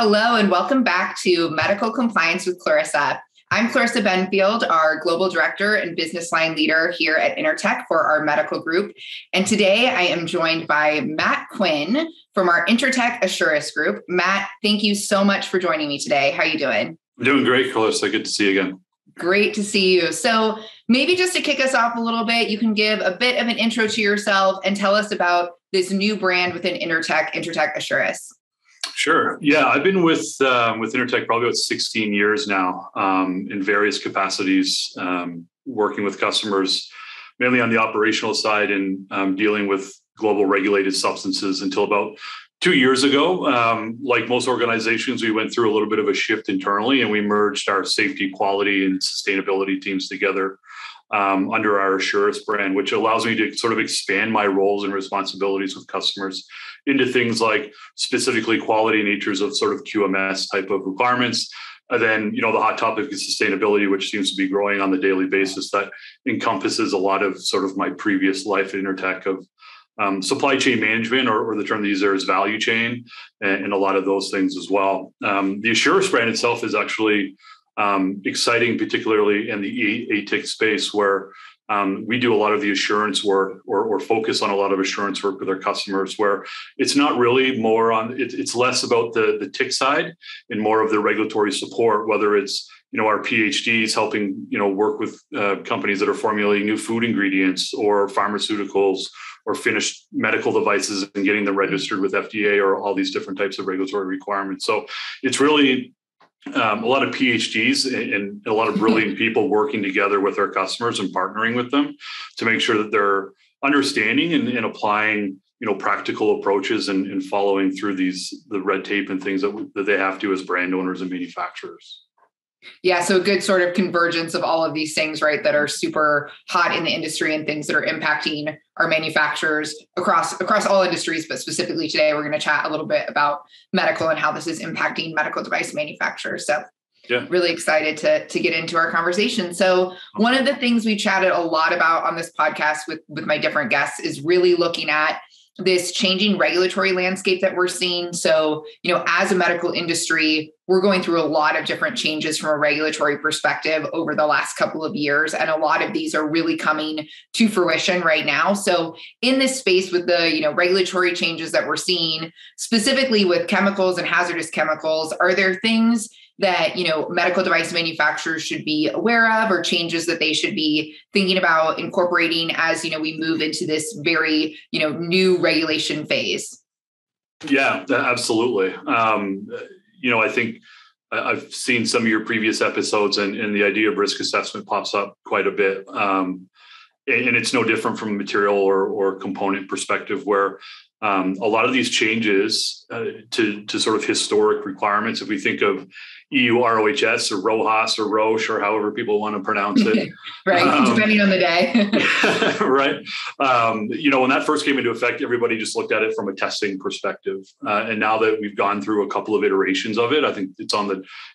Hello, and welcome back to Medical Compliance with Clarissa. I'm Clarissa Benfield, our Global Director and Business Line Leader here at Intertek for our medical group. And today I am joined by Matt Quinn from our Intertek Assuris group. Matt, thank you so much for joining me today. How are you doing? I'm doing great, Clarissa. Good to see you again. Great to see you. So maybe just to kick us off a little bit, you can give a bit of an intro to yourself and tell us about this new brand within Intertek Assuris. Sure. Yeah, I've been with Intertek probably about 16 years now, in various capacities, working with customers, mainly on the operational side and dealing with global regulated substances until about 2 years ago. Like most organizations, we went through a little bit of a shift internally, and we merged our safety, quality, and sustainability teams together under our Assuris brand, which allows me to sort of expand my roles and responsibilities with customers into things like specifically quality natures of sort of QMS type of requirements. And then, the hot topic is sustainability, which seems to be growing on the daily basis. That encompasses a lot of sort of my previous life at Intertek of supply chain management, or the term they use there is value chain, and a lot of those things as well. The Assuris brand itself is actually exciting, particularly in the ATIC space, where we do a lot of the assurance work or focus on a lot of assurance work with our customers, where it's not really more on, it's less about the TIC side and more of the regulatory support, whether it's, our PhDs helping, work with companies that are formulating new food ingredients or pharmaceuticals or finished medical devices and getting them registered with FDA or all these different types of regulatory requirements. So it's really a lot of PhDs and a lot of brilliant people working together with our customers and partnering with them to make sure that they're understanding and applying, practical approaches and following through the red tape and things that they have to as brand owners and manufacturers. Yeah, so a good sort of convergence of all of these things, right, that are super hot in the industry and things that are impacting our manufacturers across all industries. But specifically today, we're going to chat a little bit about medical and how this is impacting medical device manufacturers. So yeah, really excited to get into our conversation. So one of the things we chatted a lot about on this podcast with my different guests is really looking at this changing regulatory landscape that we're seeing. So, as a medical industry, we're going through a lot of different changes from a regulatory perspective over the last couple of years. And a lot of these are really coming to fruition right now. So in this space with the, regulatory changes that we're seeing, specifically with chemicals and hazardous chemicals, are there things that, medical device manufacturers should be aware of, or changes that they should be thinking about incorporating as, we move into this very, new regulation phase? Yeah, absolutely. I think I've seen some of your previous episodes and the idea of risk assessment pops up quite a bit. And it's no different from a material or component perspective, where a lot of these changes to sort of historic requirements, if we think of EU ROHS or RoHS or Roche or however people want to pronounce it. Right, depending on the day. Right. When that first came into effect, everybody just looked at it from a testing perspective. And now that we've gone through a couple of iterations of it, I think it's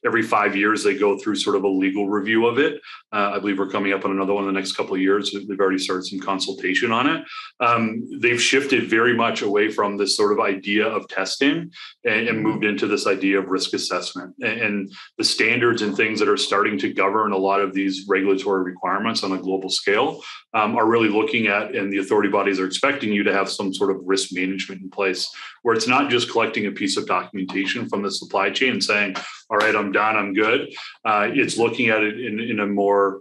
every 5 years they go through sort of a legal review of it. I believe we're coming up on another one in the next couple of years. They've already started some consultation on it. They've shifted very much away from this sort of idea of testing and moved into this idea of risk assessment. And the standards and things that are starting to govern a lot of these regulatory requirements on a global scale are really looking at, and the authority bodies are expecting you to have some sort of risk management in place, where it's not just collecting a piece of documentation from the supply chain and saying, all right, I'm done, I'm good. It's looking at it in a more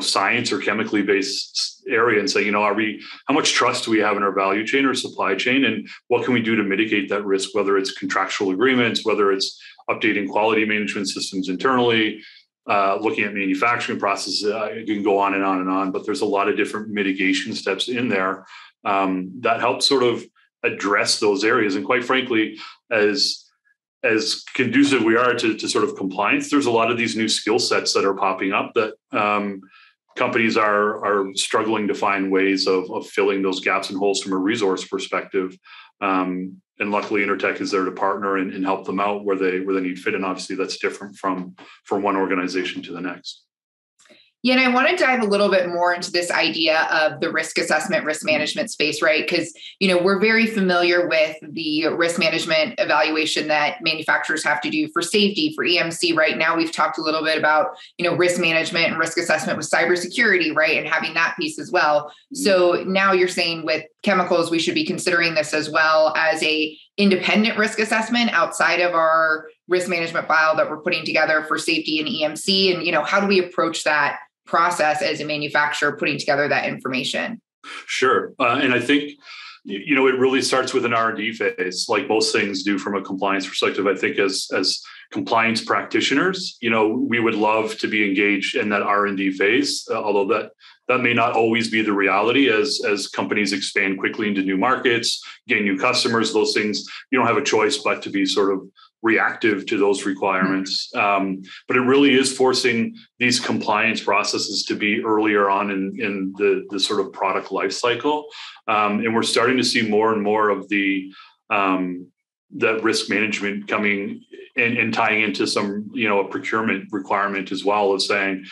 science or chemically based area and saying, how much trust do we have in our value chain or supply chain, and what can we do to mitigate that risk, whether it's contractual agreements, whether it's updating quality management systems internally, looking at manufacturing processes. You can go on and on and on, but there's a lot of different mitigation steps in there that help sort of address those areas. And quite frankly, as conducive we are to sort of compliance, there's a lot of these new skill sets that are popping up that companies are struggling to find ways of filling those gaps and holes from a resource perspective. And luckily, Intertek is there to partner and help them out where they need fit. And obviously, that's different from one organization to the next. Yeah, and I want to dive a little bit more into this idea of the risk assessment, risk management space, right? Because, we're very familiar with the risk management evaluation that manufacturers have to do for safety, for EMC. Right now, we've talked a little bit about, risk management and risk assessment with cybersecurity, right? And having that piece as well. So now you're saying with chemicals, we should be considering this as well as a independent risk assessment outside of our risk management file that we're putting together for safety and EMC. And, how do we approach that process as a manufacturer putting together that information? Sure. And I think, it really starts with an R&D phase, like most things do from a compliance perspective. I think as compliance practitioners, we would love to be engaged in that R&D phase, although that may not always be the reality as companies expand quickly into new markets, gain new customers, those things, you don't have a choice but to be sort of reactive to those requirements. But it really is forcing these compliance processes to be earlier on in the sort of product life cycle. And we're starting to see more and more of that risk management coming and tying into some, a procurement requirement as well, as saying,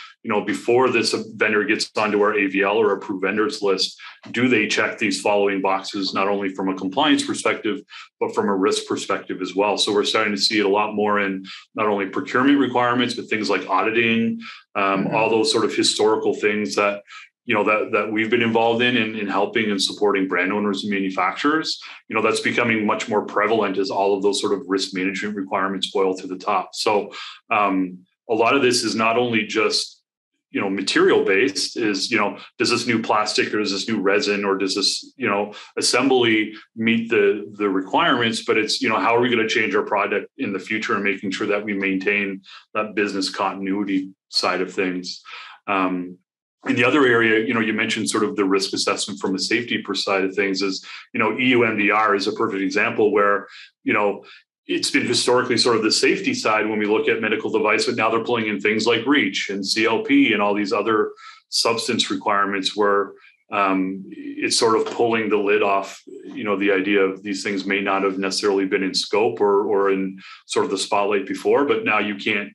before this vendor gets onto our AVL or approved vendors list, do they check these following boxes, not only from a compliance perspective, but from a risk perspective as well? So we're starting to see it a lot more in not only procurement requirements, but things like auditing, all those sort of historical things that that we've been involved in helping and supporting brand owners and manufacturers. That's becoming much more prevalent as all of those sort of risk management requirements boil to the top. So a lot of this is not only just, material based, is, does this new plastic or does this new resin or does this, assembly meet the requirements, but it's, how are we going to change our product in the future and making sure that we maintain that business continuity side of things. And the other area, you mentioned sort of the risk assessment from a safety side of things is, EU MDR is a perfect example where, it's been historically sort of the safety side when we look at medical device, but now they're pulling in things like REACH and CLP and all these other substance requirements where it's sort of pulling the lid off, the idea of these things may not have necessarily been in scope or in sort of the spotlight before, but now you can't,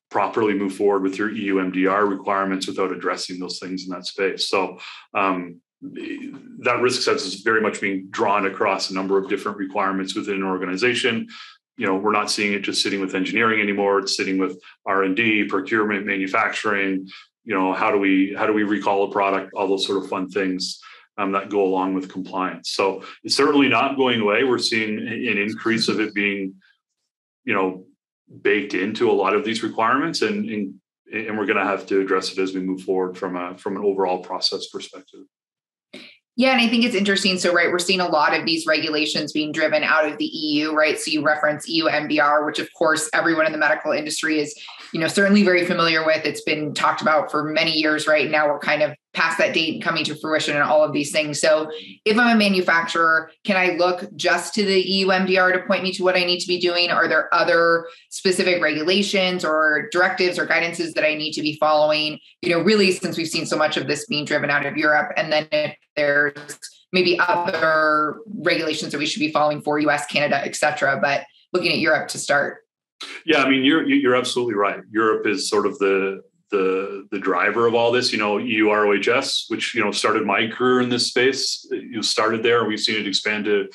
properly move forward with your EU MDR requirements without addressing those things in that space. So that risk set is very much being drawn across a number of different requirements within an organization. We're not seeing it just sitting with engineering anymore. It's sitting with R&D, procurement, manufacturing. How do we recall a product? All those sort of fun things that go along with compliance. So it's certainly not going away. We're seeing an increase of it being, baked into a lot of these requirements, and we're going to have to address it as we move forward from an overall process perspective. Yeah, and I think it's interesting. So, right, we're seeing a lot of these regulations being driven out of the EU, right? So you reference EU MDR, which of course everyone in the medical industry is, certainly very familiar with. It's been talked about for many years, right? Now we're kind of past that date and coming to fruition and all of these things. So if I'm a manufacturer, can I look just to the EU MDR to point me to what I need to be doing? Are there other specific regulations or directives or guidances that I need to be following? Really, since we've seen so much of this being driven out of Europe, and then if there's maybe other regulations that we should be following for US, Canada, et cetera, but looking at Europe to start. Yeah, I mean, you're absolutely right. Europe is sort of the driver of all this. EU ROHS, which started my career in this space. Started there. We've seen it expand to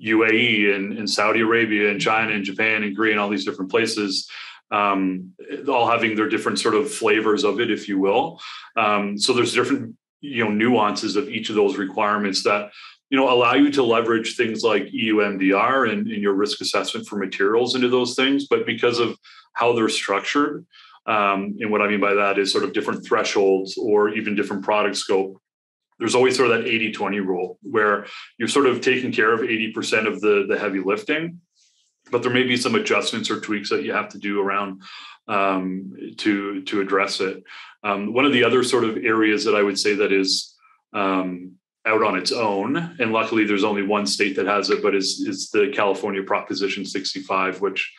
UAE and Saudi Arabia and China and Japan and Korea and all these different places, all having their different sort of flavors of it, if you will. So there's different nuances of each of those requirements that allow you to leverage things like EU MDR and your risk assessment for materials into those things. But because of how they're structured, and what I mean by that is sort of different thresholds or even different product scope, there's always sort of that 80-20 rule where you're sort of taking care of 80% of the heavy lifting, but there may be some adjustments or tweaks that you have to do around to address it. One of the other sort of areas that I would say that is out on its own, and luckily there's only one state that has it, but is the California Proposition 65, which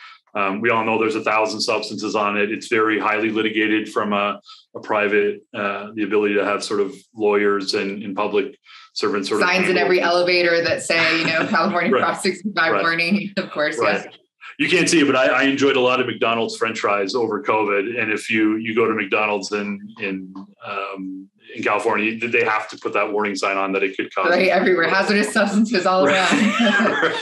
we all know there's 1,000 substances on it. It's very highly litigated from a private, the ability to have sort of lawyers and public servants sort signs of in every elevator that say, California right. Prop 65 right. warning, of course. Right. Yes. You can't see it, but I enjoyed a lot of McDonald's French fries over COVID. And if you go to McDonald's in California, they have to put that warning sign on that it could cause everywhere, hazardous substances all around.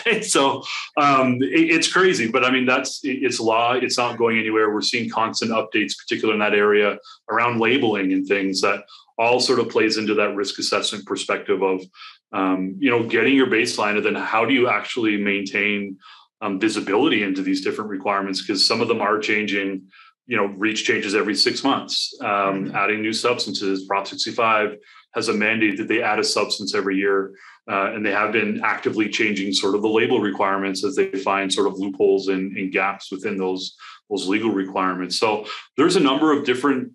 Right. So it's crazy, but I mean it's law. It's not going anywhere. We're seeing constant updates, particularly in that area around labeling and things that all sort of plays into that risk assessment perspective of getting your baseline, and then how do you actually maintain visibility into these different requirements, because some of them are changing. REACH changes every 6 months, adding new substances. Prop 65 has a mandate that they add a substance every year, and they have been actively changing sort of the label requirements as they find sort of loopholes and gaps within those legal requirements. So there's a number of different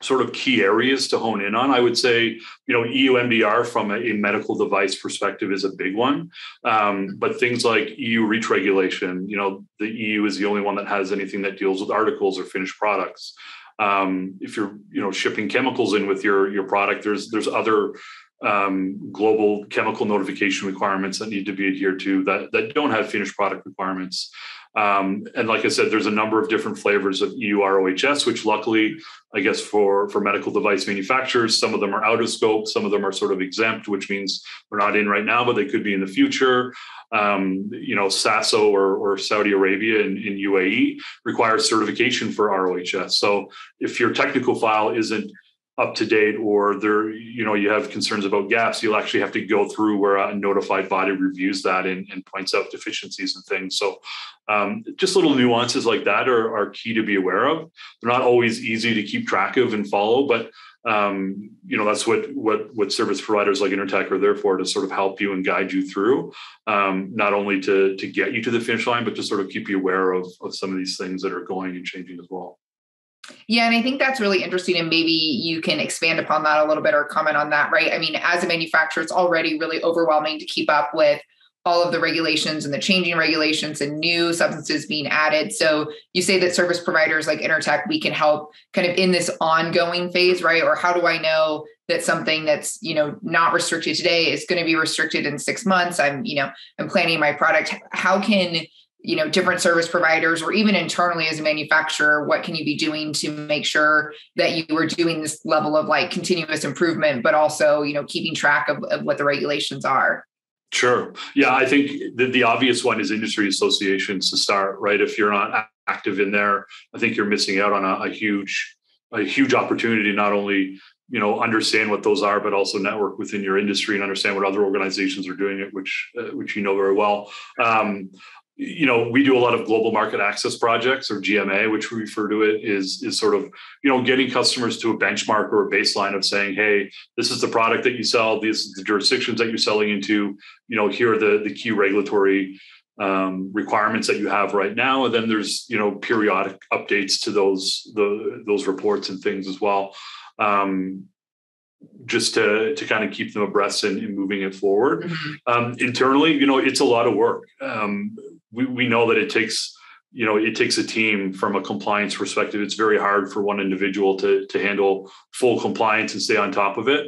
sort of key areas to hone in on. I would say, EU MDR from a medical device perspective is a big one. But things like EU REACH regulation, the EU is the only one that has anything that deals with articles or finished products. If you're, shipping chemicals in with your product, there's other global chemical notification requirements that need to be adhered to that don't have finished product requirements. And like I said, there's a number of different flavors of EU ROHS, which luckily, I guess for medical device manufacturers, some of them are out of scope, some of them are sort of exempt, which means we're not in right now, but they could be in the future. SASO or Saudi Arabia in UAE requires certification for ROHS. So if your technical file isn't up to date, or there, you have concerns about gaps, you'll actually have to go through where a notified body reviews that and points out deficiencies and things. So just little nuances like that are key to be aware of. They're not always easy to keep track of and follow, but that's what service providers like Intertek are there for, to sort of help you and guide you through, not only to get you to the finish line, but to sort of keep you aware of some of these things that are going and changing as well. Yeah. And I think that's really interesting. And maybe you can expand upon that a little bit or comment on that, right? I mean, as a manufacturer, it's already really overwhelming to keep up with all of the regulations and the changing regulations and new substances being added. So you say that service providers like Intertek, we can help kind of in this ongoing phase, right? Or how do I know that something that's, not restricted today is going to be restricted in 6 months? I'm planning my product. How can different service providers, or even internally as a manufacturer, what can you be doing to make sure that you are doing this level of like continuous improvement, but also, keeping track of what the regulations are? Sure. Yeah, I think the obvious one is industry associations to start, right? If you're not active in there, I think you're missing out on a huge opportunity to not only understand what those are, but also network within your industry and understand what other organizations are doing it, which very well. We do a lot of global market access projects, or GMA, which we refer to it, is sort of, getting customers to a benchmark or a baseline of saying, hey, this is the product that you sell, these are the jurisdictions that you're selling into, here are the key regulatory requirements that you have right now. And then there's, periodic updates to those reports and things as well. Just to kind of keep them abreast and moving it forward. Mm-hmm. Internally, it's a lot of work. We know that it takes a team from a compliance perspective. It's very hard for one individual to handle full compliance and stay on top of it.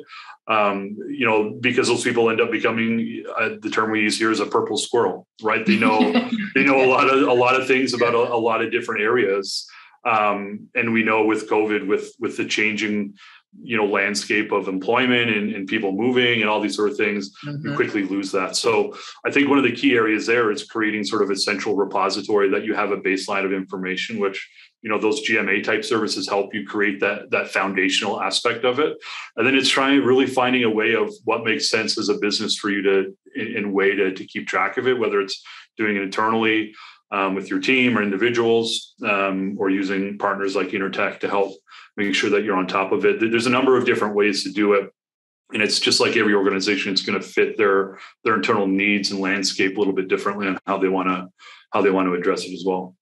Because those people end up becoming, the term we use here is a purple squirrel, right? They know a lot of things about a lot of different areas. And we know with COVID, with the changing landscape of employment and people moving and all these sort of things, mm-hmm. you quickly lose that. So I think one of the key areas there is creating sort of a central repository that you have a baseline of information, which, those GMA type services help you create that foundational aspect of it. And then it's finding a way of what makes sense as a business for you to keep track of it, whether it's doing it internally with your team or individuals, or using partners like Intertek to help make sure that you're on top of it. There's a number of different ways to do it. And it's just like every organization, it's going to fit their internal needs and landscape a little bit differently on how they want to address it as well.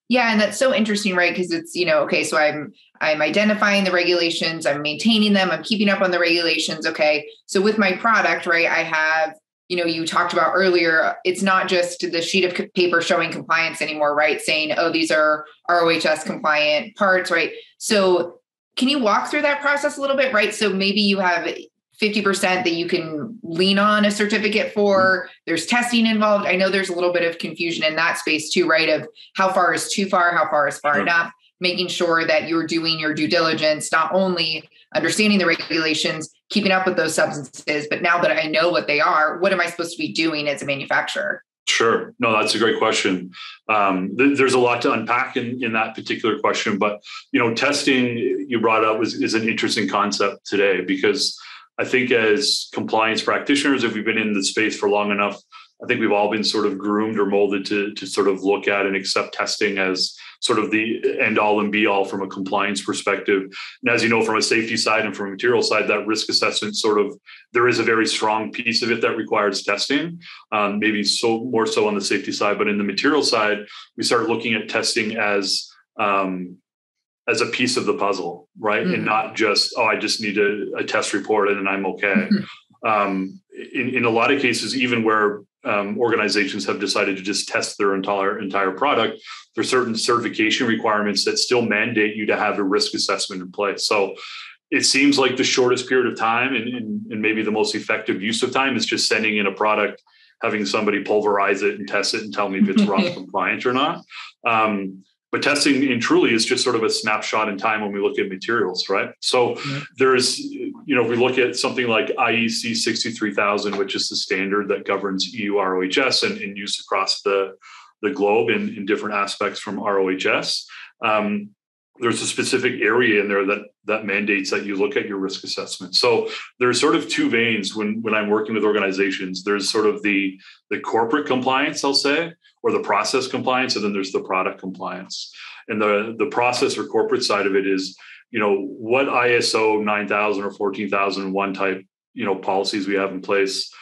Yeah. And that's so interesting, right? Because it's, okay, so I'm identifying the regulations, I'm maintaining them, I'm keeping up on the regulations. Okay. So with my product, right, I have, you talked about earlier, it's not just the sheet of paper showing compliance anymore, right? Saying, oh, these are ROHS compliant parts, right? So can you walk through that process a little bit, right? So maybe you have 50% that you can lean on a certificate for. There's testing involved. I know there's a little bit of confusion in that space too, right? Of how far is too far, how far is far enough, making sure that you're doing your due diligence, not only understanding the regulations, keeping up with those substances, but now that I know what they are, what am I supposed to be doing as a manufacturer? Sure. No, that's a great question. There's a lot to unpack in that particular question, but testing you brought up is an interesting concept today, because I think as compliance practitioners, if we've been in the space for long enough, I think we've all been sort of groomed or molded to sort of look at and accept testing as sort of the end all and be all from a compliance perspective. And as you know, from a safety side and from a material side, that risk assessment there is a very strong piece of it that requires testing, maybe more so on the safety side. But in the material side, we start looking at testing as a piece of the puzzle, right? Mm-hmm. And not just, I just need a test report and then I'm okay. In a lot of cases, even where organizations have decided to just test their entire product, there's certain certification requirements that still mandate you to have a risk assessment in place. So it seems like the shortest period of time and maybe the most effective use of time is just sending in a product, having somebody pulverize it and test it and tell me if it's ROS compliant or not. But testing in truly is just sort of a snapshot in time when we look at materials, right? So there's, if we look at something like IEC 63000, which is the standard that governs EU ROHS and used across the globe in different aspects from ROHS, there's a specific area in there that mandates that you look at your risk assessment. So there's sort of two veins when I'm working with organizations. There's sort of the corporate compliance, I'll say, or the process compliance, and then there's the product compliance. And the process or corporate side of it is, what ISO 9000 or 14001 type, policies we have in place.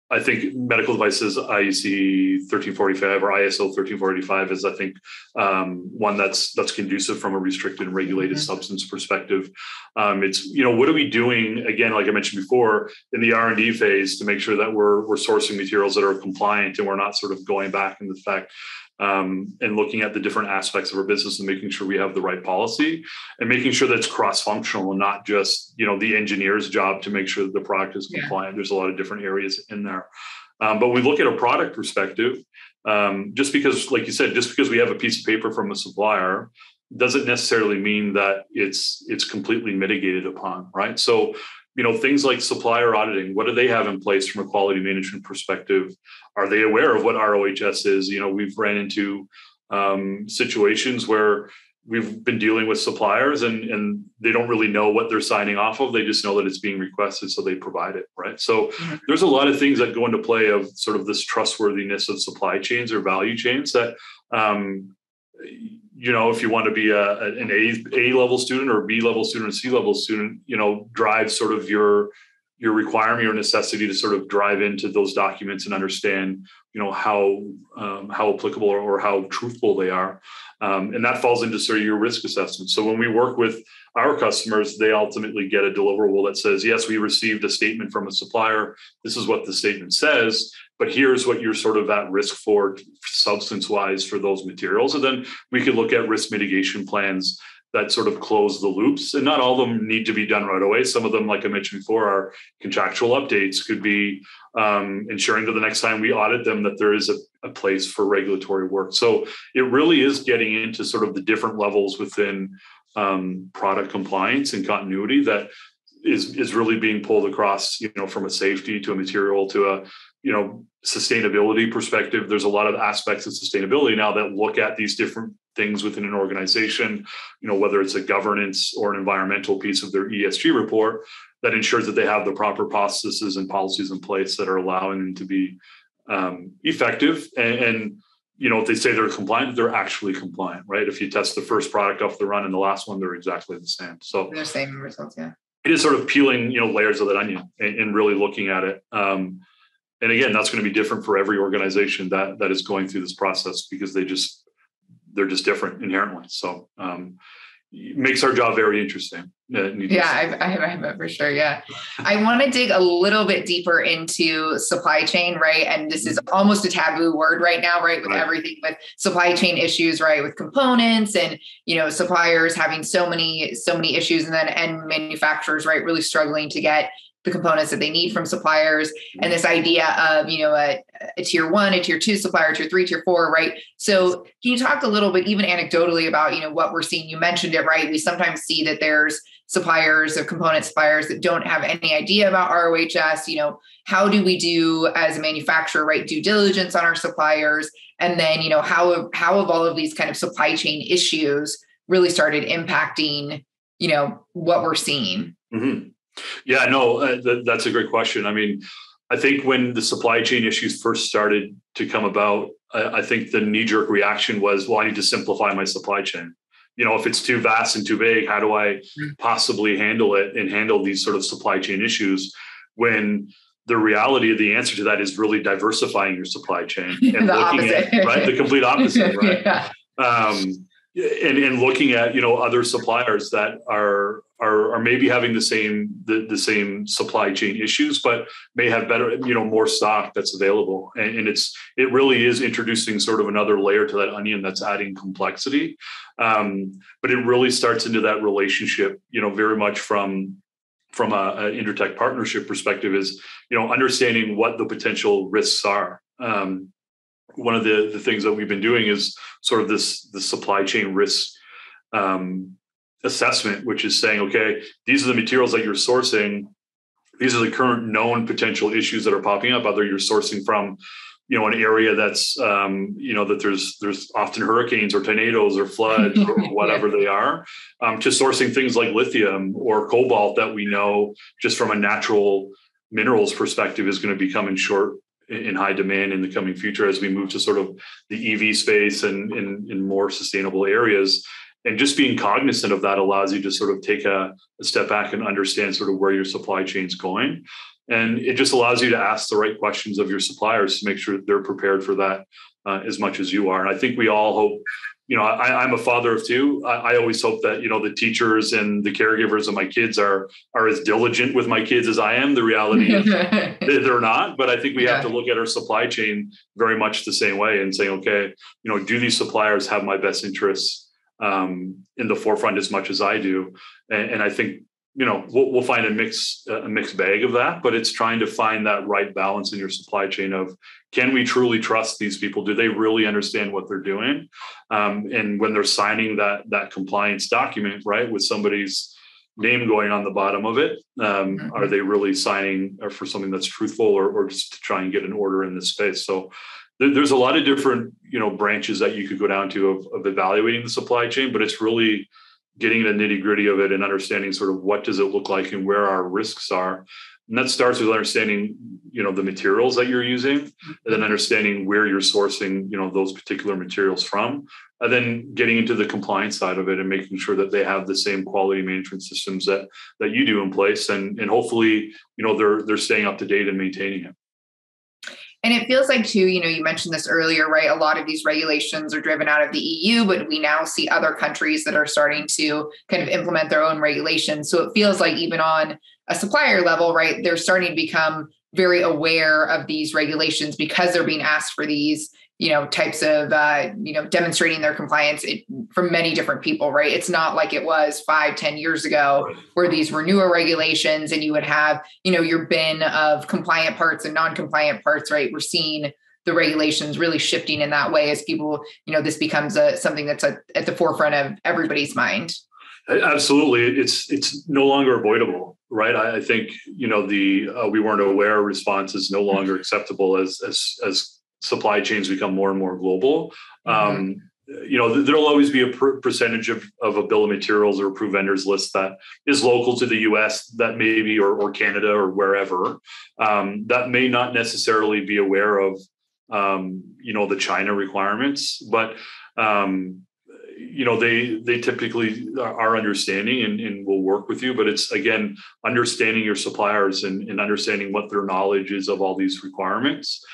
I think medical devices IEC 1345 or ISO 1345 is, I think, one that's conducive from a restricted and regulated substance perspective. It's, what are we doing, again, like I mentioned before, in the R&D phase to make sure that we're sourcing materials that are compliant and we're not sort of going back in the fact and looking at the different aspects of our business and making sure we have the right policy and making sure that it's cross-functional and not just, the engineer's job to make sure that the product is compliant. There's a lot of different areas in there. But we look at a product perspective, just because, like you said, just because we have a piece of paper from a supplier doesn't necessarily mean that it's completely mitigated upon, right? So, things like supplier auditing, what do they have in place from a quality management perspective? Are they aware of what ROHS is? We've ran into situations where we've been dealing with suppliers and they don't really know what they're signing off of. They just know that it's being requested, so they provide it, right? So there's a lot of things that go into play of sort of this trustworthiness of supply chains or value chains that, if you want to be an A level student or a B level student or C level student, drives sort of your requirement or necessity to sort of drive into those documents and understand, how applicable or how truthful they are. And that falls into sort of your risk assessment. So when we work with our customers, they ultimately get a deliverable that says, yes, we received a statement from a supplier. This is what the statement says, but here's what you're sort of at risk for substance-wise for those materials. And then we could look at risk mitigation plans that sort of close the loops. And not all of them need to be done right away. Some of them, like I mentioned before, are contractual updates, could be ensuring that the next time we audit them that there is a place for regulatory work. So it really is getting into sort of the different levels within product compliance and continuity that is really being pulled across, from a safety to a material to a, sustainability perspective. There's a lot of aspects of sustainability now that look at these different things within an organization, whether it's a governance or an environmental piece of their ESG report that ensures that they have the proper processes and policies in place that are allowing them to be effective. And if they say they're compliant, they're actually compliant, right? If you test the first product off the run and the last one, they're exactly the same. So they're the same results, yeah. It is sort of peeling, layers of that onion and really looking at it. And again, that's going to be different for every organization that is going through this process because they're just different inherently. So, makes our job very interesting. I bet for sure. Yeah. I want to dig a little bit deeper into supply chain, right? And this is almost a taboo word right now, right? With everything with supply chain issues, right? With components and, suppliers having so many issues, and then end manufacturers, right? Really struggling to get the components that they need from suppliers. And this idea of, a tier 1, a tier 2 supplier, tier 3, tier 4, right? So can you talk a little bit, even anecdotally, about, what we're seeing? You mentioned it, right? We sometimes see that there's suppliers or component suppliers that don't have any idea about ROHS. How do we do as a manufacturer, right? Due diligence on our suppliers. And then, how have all of these kind of supply chain issues really started impacting, what we're seeing? Mm-hmm. Yeah, no, that's a great question. I mean, I think when the supply chain issues first started to come about, I think the knee-jerk reaction was, well, I need to simplify my supply chain. If it's too vast and too big, how do I possibly handle it and handle these sort of supply chain issues? When the reality of the answer to that is really diversifying your supply chain and looking at, right, the complete opposite, right? Yeah. And looking at, other suppliers that are maybe having the same supply chain issues, but may have better, more stock that's available. And it really is introducing sort of another layer to that onion that's adding complexity. But it really starts into that relationship, very much from a Intertek partnership perspective is, understanding what the potential risks are. One of the things that we've been doing is sort of the supply chain risk assessment, which is saying, okay, these are the materials that you're sourcing. These are the current known potential issues that are popping up. Whether you're sourcing from, an area that's, that there's often hurricanes or tornadoes or floods or whatever they are, to sourcing things like lithium or cobalt that we know just from a natural minerals perspective is going to become in high demand in the coming future as we move to sort of the EV space and in more sustainable areas. And just being cognizant of that allows you to sort of take a step back and understand sort of where your supply chain's going. And it just allows you to ask the right questions of your suppliers to make sure that they're prepared for that as much as you are. And I think we all hope, I'm a father of two. I always hope that, the teachers and the caregivers of my kids are as diligent with my kids as I am. The reality is they're not, but I think we have to look at our supply chain very much the same way and say, okay, do these suppliers have my best interests in the forefront as much as I do? And I think, we'll find a mixed bag of that, but it's trying to find that right balance in your supply chain of, can we truly trust these people? Do they really understand what they're doing? And when they're signing that compliance document, right, with somebody's name going on the bottom of it, are they really signing for something that's truthful or just to try and get an order in this space? So there's a lot of different, branches that you could go down to of evaluating the supply chain, but it's really getting the nitty gritty of it and understanding sort of what does it look like and where our risks are. And that starts with understanding, the materials that you're using, and then understanding where you're sourcing, those particular materials from, and then getting into the compliance side of it and making sure that they have the same quality management systems that you do in place. And hopefully, they're staying up to date and maintaining it. And it feels like too, you mentioned this earlier, right? A lot of these regulations are driven out of the EU, but we now see other countries that are starting to kind of implement their own regulations. So it feels like even on a supplier level, right, they're starting to become very aware of these regulations because they're being asked for these, types of, demonstrating their compliance from many different people, right? It's not like it was 5-10 years ago where these were newer regulations and you would have, your bin of compliant parts and non-compliant parts, right? We're seeing the regulations really shifting in that way as people, this becomes something that's at the forefront of everybody's mind. Absolutely. It's no longer avoidable, right? I think, we weren't aware response is no longer acceptable as supply chains become more and more global. There'll always be a percentage of a bill of materials or approved vendors list that is local to the US that maybe, or Canada or wherever, that may not necessarily be aware of, the China requirements, but, they typically are understanding and will work with you, but it's, again, understanding your suppliers and understanding what their knowledge is of all these requirements.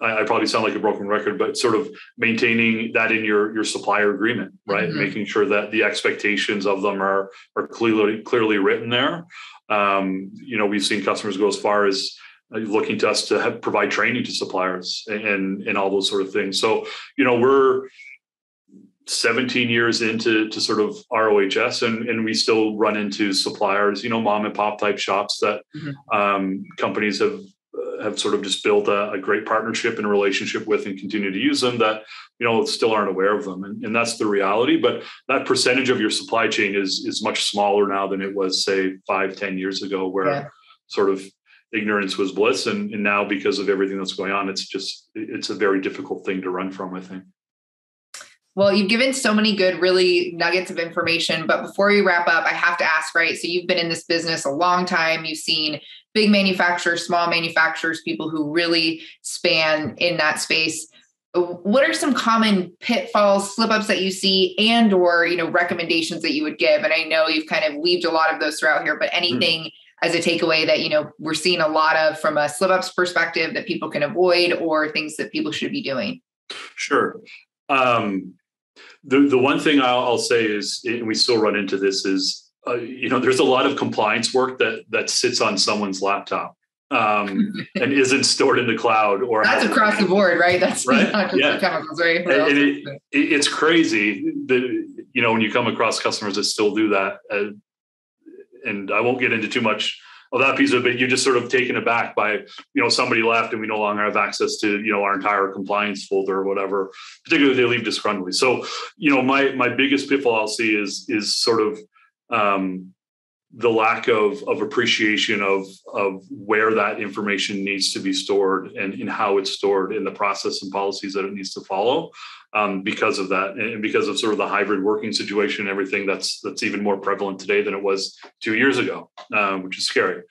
I probably sound like a broken record, but sort of maintaining that in your supplier agreement, right? Mm-hmm. Making sure that the expectations of them are clearly written there. We've seen customers go as far as looking to us to provide training to suppliers and all those sort of things. So, we're 17 years into sort of ROHS, and we still run into suppliers, mom and pop type shops that mm-hmm. Companies have sort of just built a great partnership and a relationship with and continue to use them that, still aren't aware of them. And that's the reality. But that percentage of your supply chain is much smaller now than it was, say, 5-10 years ago, where sort of ignorance was bliss. And now, because of everything that's going on, it's a very difficult thing to run from, I think. Well, you've given so many good, really nuggets of information. But before we wrap up, I have to ask, right? So you've been in this business a long time. You've seen big manufacturers, small manufacturers, people who really span in that space. What are some common pitfalls, slip-ups that you see, and or recommendations that you would give? And I know you've kind of weaved a lot of those throughout here, but anything as a takeaway that we're seeing a lot of from a slip-ups perspective that people can avoid, or things that people should be doing? Sure. The one thing I'll say is, and we still run into this, is there's a lot of compliance work that sits on someone's laptop and isn't stored in the cloud. Or that's across the board, right? That's right. Not just chemicals, right? And it's crazy that when you come across customers that still do that, and I won't get into too much of that piece of it, you're just sort of taken aback by, somebody left and we no longer have access to, our entire compliance folder or whatever, particularly if they leave disgruntledly. So, my biggest pitfall I'll see is sort of the lack of appreciation of where that information needs to be stored and how it's stored in the process and policies that it needs to follow. Because of that, and because of sort of the hybrid working situation, everything that's even more prevalent today than it was 2 years ago, which is scary.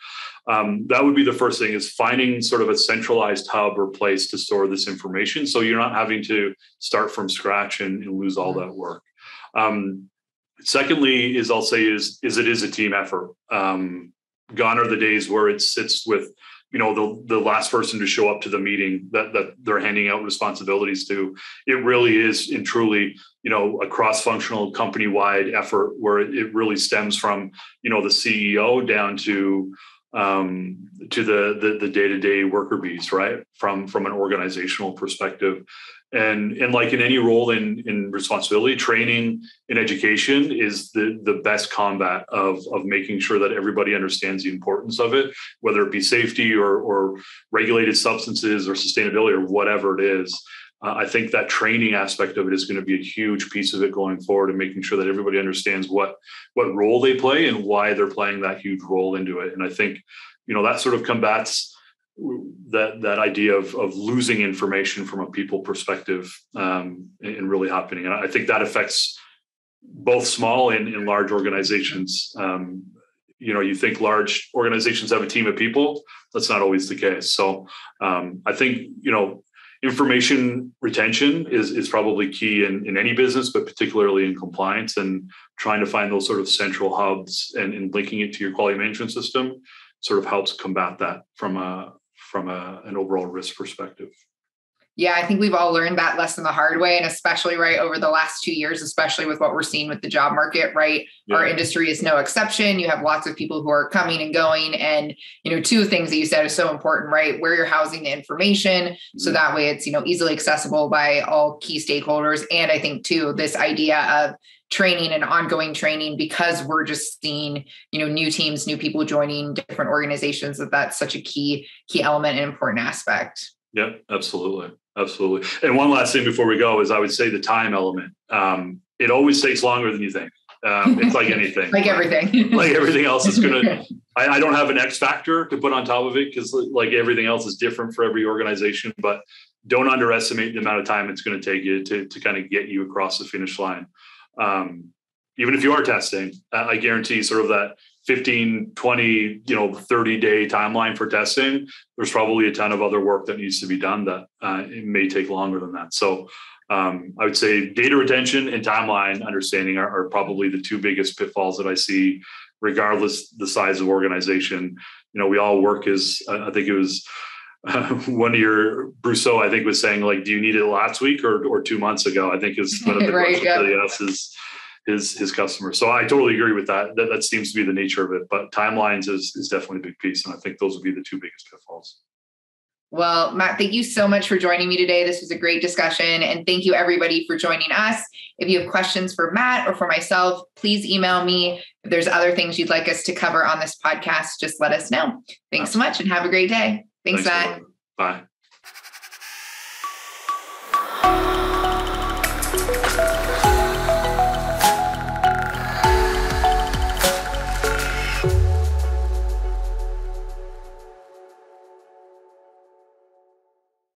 That would be the first thing, is finding sort of a centralized hub or place to store this information, so you're not having to start from scratch and lose all that work. Secondly, I'll say is it is a team effort. Gone are the days where it sits with the last person to show up to the meeting that they're handing out responsibilities to. It really is and truly, a cross-functional company-wide effort where it really stems from, the CEO down to the day-to-day worker bees, right? From an organizational perspective. And like in any role in responsibility, training and education is the best combat of making sure that everybody understands the importance of it, whether it be safety or regulated substances or sustainability or whatever it is. I think that training aspect of it is going to be a huge piece of it going forward, and making sure that everybody understands what role they play and why they're playing that huge role into it. And I think, that sort of combats that idea of losing information from a people perspective and really happening. And I think that affects both small and large organizations. You think large organizations have a team of people. That's not always the case. So I think, information retention is probably key in any business, but particularly in compliance, and trying to find those sort of central hubs and linking it to your quality management system sort of helps combat that from an overall risk perspective. Yeah, I think we've all learned that lesson the hard way, and especially right over the last 2 years, especially with what we're seeing with the job market, right? Yeah. Our industry is no exception. You have lots of people who are coming and going, and, two things that you said is so important, right? Where you're housing the information. So that way it's, easily accessible by all key stakeholders. And I think too, this idea of training and ongoing training, because we're just seeing, new teams, new people joining different organizations, that's such a key element and important aspect. Yeah, absolutely. Absolutely. And one last thing before we go is I would say the time element. It always takes longer than you think. It's like anything. Like everything. Like everything else is going to, I don't have an X factor to put on top of it, because like everything else is different for every organization, but don't underestimate the amount of time it's going to take you to kind of get you across the finish line. Even if you are testing, I guarantee sort of that 15, 20, 30-day timeline for testing, there's probably a ton of other work that needs to be done that it may take longer than that. So I would say data retention and timeline understanding are probably the two biggest pitfalls that I see, regardless the size of organization. We all work as, I think it was one of your Brousseau, I think, was saying, like, do you need it last week or 2 months ago? I think is one of the right, questions that he asks his customers. So I totally agree with that. That seems to be the nature of it. But timelines is definitely a big piece. And I think those would be the two biggest pitfalls. Well, Matt, thank you so much for joining me today. This was a great discussion. And thank you, everybody, for joining us. If you have questions for Matt or for myself, please email me. If there's other things you'd like us to cover on this podcast, just let us know. Thanks so much and have a great day. Thanks Matt. Bye.